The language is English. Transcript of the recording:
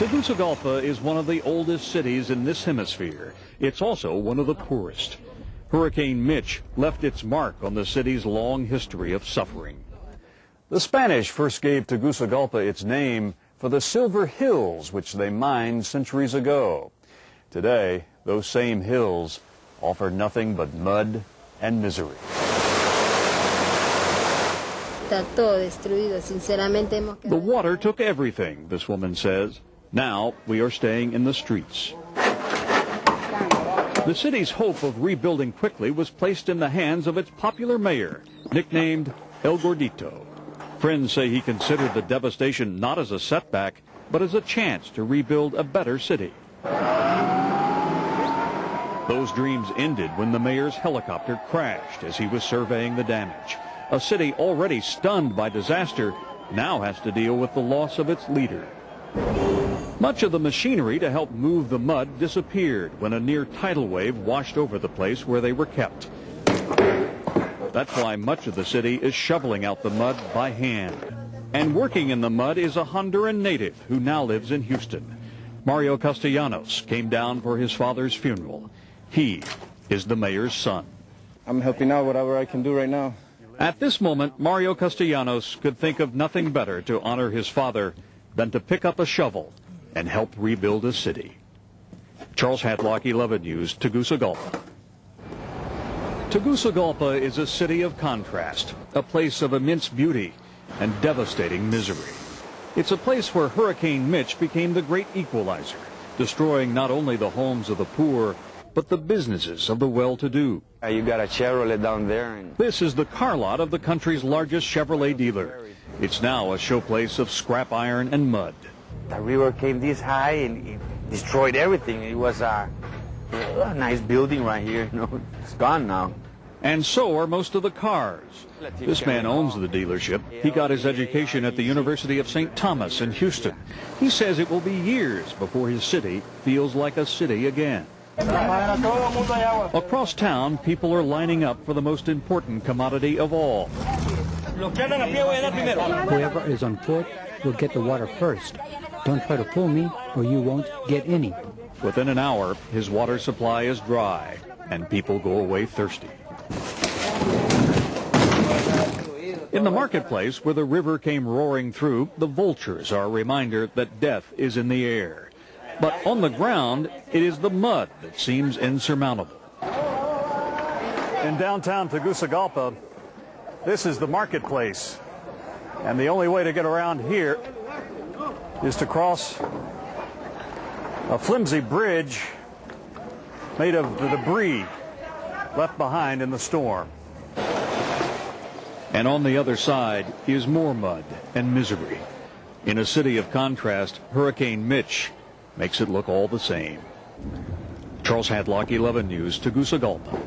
Tegucigalpa is one of the oldest cities in this hemisphere. It's also one of the poorest. Hurricane Mitch left its mark on the city's long history of suffering. The Spanish first gave Tegucigalpa its name for the silver hills which they mined centuries ago. Today, those same hills offer nothing but mud and misery. The water took everything, this woman says. Now we are staying in the streets. The city's hope of rebuilding quickly was placed in the hands of its popular mayor, nicknamed El Gordito. Friends say he considered the devastation not as a setback, but as a chance to rebuild a better city. Those dreams ended when the mayor's helicopter crashed as he was surveying the damage. A city already stunned by disaster now has to deal with the loss of its leader. Much of the machinery to help move the mud disappeared when a near tidal wave washed over the place where they were kept. That's why much of the city is shoveling out the mud by hand. And working in the mud is a Honduran native who now lives in Houston. Mario Castellanos came down for his father's funeral. He is the mayor's son. I'm helping out whatever I can do right now. At this moment, Mario Castellanos could think of nothing better to honor his father than to pick up a shovel and help rebuild a city. Charles Hadlock, 11 News, Tegucigalpa. Tegucigalpa is a city of contrast, a place of immense beauty and devastating misery. It's a place where Hurricane Mitch became the great equalizer, destroying not only the homes of the poor, but the businesses of the well-to-do. You got a Chevrolet down there. This is the car lot of the country's largest Chevrolet dealer. It's now a showplace of scrap iron and mud. The river came this high and it destroyed everything. It was a nice building right here. It's gone now. And so are most of the cars. This man owns the dealership. He got his education at the University of St. Thomas in Houston. He says it will be years before his city feels like a city again. Across town, people are lining up for the most important commodity of all. Whoever is on foot will get the water first. Don't try to pull me or you won't get any. Within an hour, his water supply is dry and people go away thirsty. In the marketplace where the river came roaring through, the vultures are a reminder that death is in the air. But on the ground, it is the mud that seems insurmountable. In downtown Tegucigalpa, this is the marketplace. And the only way to get around here is to cross a flimsy bridge made of the debris left behind in the storm. And on the other side is more mud and misery. In a city of contrast, Hurricane Mitch makes it look all the same. Charles Hadlock, 11 News, Tegucigalpa.